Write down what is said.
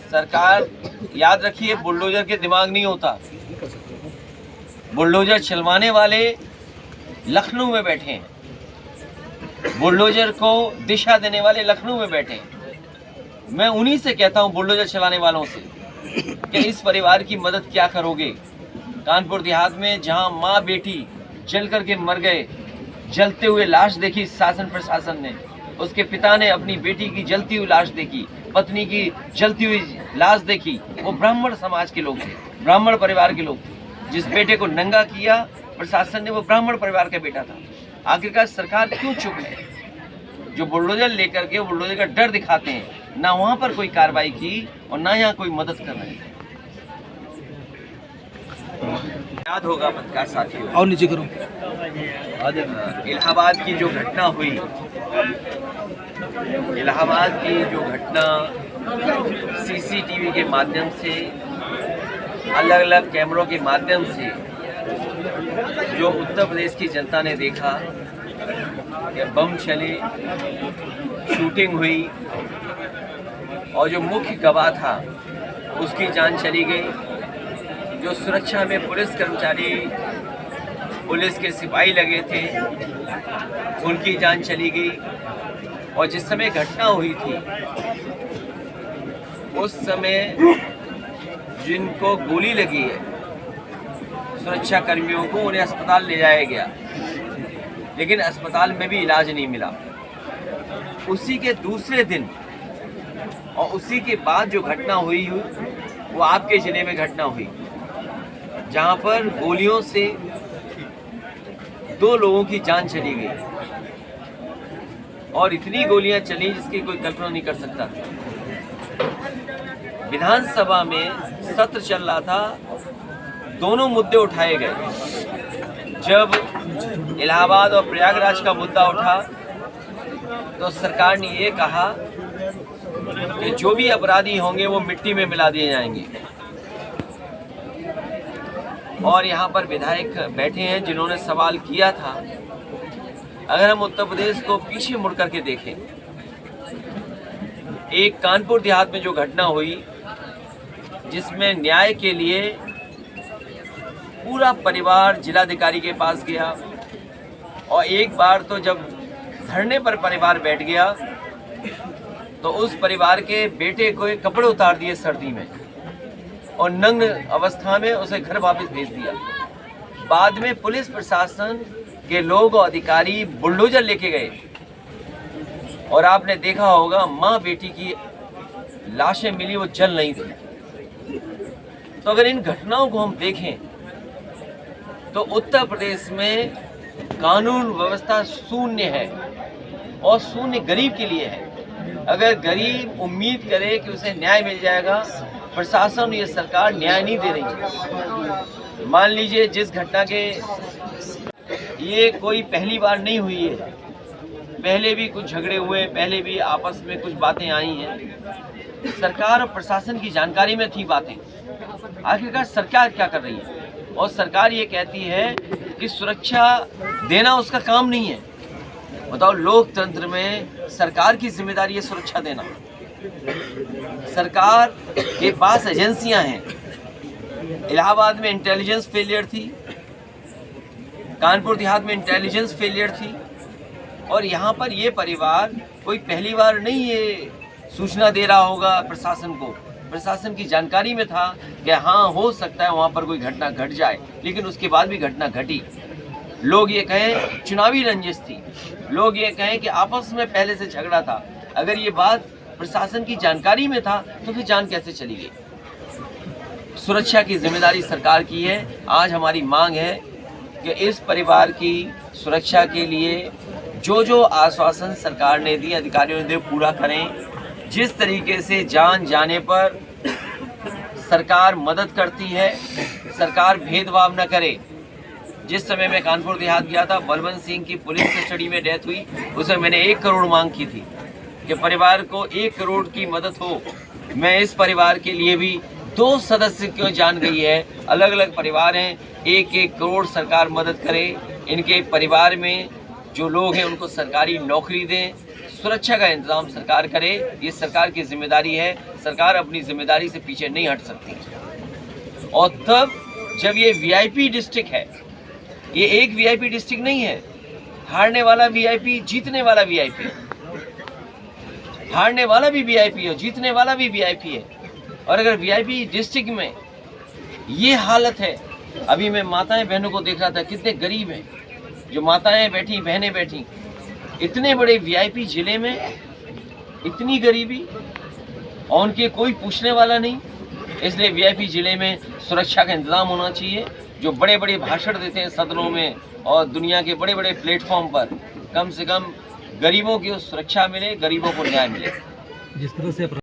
सरकार याद रखिए, बुलडोजर के दिमाग नहीं होता। बुलडोजर चलवाने वाले लखनऊ में बैठे हैं, बुलडोजर को दिशा देने वाले लखनऊ में बैठे हैं। मैं उन्हीं से कहता हूं, बुलडोजर चलाने वालों से, कि इस परिवार की मदद क्या करोगे। कानपुर देहात में जहां माँ बेटी जल करके मर गए, जलते हुए लाश देखी शासन प्रशासन ने, उसके पिता ने अपनी बेटी की जलती हुई लाश देखी, पत्नी की जलती हुई लाश देखी। वो ब्राह्मण समाज के लोग थे, ब्राह्मण परिवार के लोग थे। जिस बेटे को नंगा किया प्रशासन ने, वो ब्राह्मण परिवार का बेटा था। आखिरकार सरकार क्यों चुप है? जो बुलडोजर लेकर के बुलडोजर का डर दिखाते हैं, ना वहां पर कोई कार्रवाई की और ना यहाँ कोई मदद कर रहे हैं। याद होगा पत्रकार साथियों, और नीचे करो, इलाहाबाद की जो घटना हुई, इलाहाबाद की जो घटना सीसीटीवी के माध्यम से, अलग अलग कैमरों के माध्यम से जो उत्तर प्रदेश की जनता ने देखा कि बम चले, शूटिंग हुई और जो मुख्य गवाह था उसकी जान चली गई। जो सुरक्षा में पुलिस कर्मचारी, पुलिस के सिपाही लगे थे, उनकी जान चली गई। और जिस समय घटना हुई थी उस समय जिनको गोली लगी है सुरक्षा कर्मियों को, उन्हें अस्पताल ले जाया गया, लेकिन अस्पताल में भी इलाज नहीं मिला। उसी के दूसरे दिन और उसी के बाद जो घटना हुई वो आपके जिले में घटना हुई, जहां पर गोलियों से 2 लोगों की जान चली गई और इतनी गोलियां चली जिसकी कोई कल्पना नहीं कर सकता। विधानसभा में सत्र चल रहा था, दोनों मुद्दे उठाए गए। जब इलाहाबाद और प्रयागराज का मुद्दा उठा तो सरकार ने ये कहा कि जो भी अपराधी होंगे वो मिट्टी में मिला दिए जाएंगे। और यहाँ पर विधायक बैठे हैं जिन्होंने सवाल किया था। अगर हम उत्तर प्रदेश को पीछे मुड़ करके देखें, एक कानपुर देहात में जो घटना हुई जिसमें न्याय के लिए पूरा परिवार जिलाधिकारी के पास गया, और एक बार तो जब धरने पर परिवार बैठ गया तो उस परिवार के बेटे को कपड़े उतार दिए सर्दी में और नग्न अवस्था में उसे घर वापस भेज दिया। बाद में पुलिस प्रशासन के लोग और अधिकारी बुलडोजर लेके गए और आपने देखा होगा माँ बेटी की लाशें मिली, वो जल नहीं थी। तो अगर इन घटनाओं को हम देखें तो उत्तर प्रदेश में कानून व्यवस्था शून्य है, और शून्य गरीब के लिए है। अगर गरीब उम्मीद करे कि उसे न्याय मिल जाएगा, प्रशासन ये सरकार न्याय नहीं दे रही है। मान लीजिए जिस घटना के, ये कोई पहली बार नहीं हुई है, पहले भी कुछ झगड़े हुए, पहले भी आपस में कुछ बातें आई हैं। सरकार और प्रशासन की जानकारी में थी बातें। आखिरकार सरकार क्या कर रही है? और सरकार ये कहती है कि सुरक्षा देना उसका काम नहीं है। बताओ, लोकतंत्र में सरकार की जिम्मेदारी है सुरक्षा देना। सरकार के पास एजेंसियां हैं। इलाहाबाद में इंटेलिजेंस फेलियर थी, कानपुर देहात में इंटेलिजेंस फेलियर थी, और यहाँ पर ये परिवार कोई पहली बार नहीं ये सूचना दे रहा होगा प्रशासन को। प्रशासन की जानकारी में था कि हाँ हो सकता है वहाँ पर कोई घटना घट जाए, लेकिन उसके बाद भी घटना घटी। लोग ये कहें चुनावी रंजिश थी, लोग ये कहें कि आपस में पहले से झगड़ा था। अगर ये बात प्रशासन की जानकारी में था तो फिर जान कैसे चली गई? सुरक्षा की जिम्मेदारी सरकार की है। आज हमारी मांग है कि इस परिवार की सुरक्षा के लिए जो जो आश्वासन सरकार ने दिए, अधिकारियों ने दिए, पूरा करें। जिस तरीके से जान जाने पर सरकार मदद करती है, सरकार भेदभाव न करे। जिस समय मैं कानपुर देहात गया था, बलवंत सिंह की पुलिस कस्टडी में डेथ हुई, उसमें मैंने 1 करोड़ मांग की थी कि परिवार को 1 करोड़ की मदद हो। मैं इस परिवार के लिए भी 2 सदस्य क्यों जान गई है, अलग अलग परिवार हैं, 1-1 करोड़ सरकार मदद करे। इनके परिवार में जो लोग हैं उनको सरकारी नौकरी दें, सुरक्षा का इंतजाम सरकार करे। ये सरकार की जिम्मेदारी है, सरकार अपनी जिम्मेदारी से पीछे नहीं हट सकती। और तब जब ये वीआईपी डिस्ट्रिक्ट है, ये एक वीआईपी डिस्ट्रिक्ट नहीं है, हारने वाला वीआईपी, जीतने वाला वीआईपी, हारने वाला भी वीआईपी है, जीतने वाला भी वीआईपी है। और अगर वीआईपी डिस्ट्रिक्ट में ये हालत है, अभी मैं माताएं बहनों को देख रहा था, कितने गरीब हैं, जो माताएं बैठी, बहनें बैठी, इतने बड़े वीआईपी जिले में इतनी गरीबी और उनके कोई पूछने वाला नहीं। इसलिए वीआईपी जिले में सुरक्षा का इंतजाम होना चाहिए। जो बड़े बड़े भाषण देते हैं सदनों में और दुनिया के बड़े बड़े प्लेटफॉर्म पर, कम से कम गरीबों की सुरक्षा मिले, गरीबों को न्याय मिले। जिस तरह से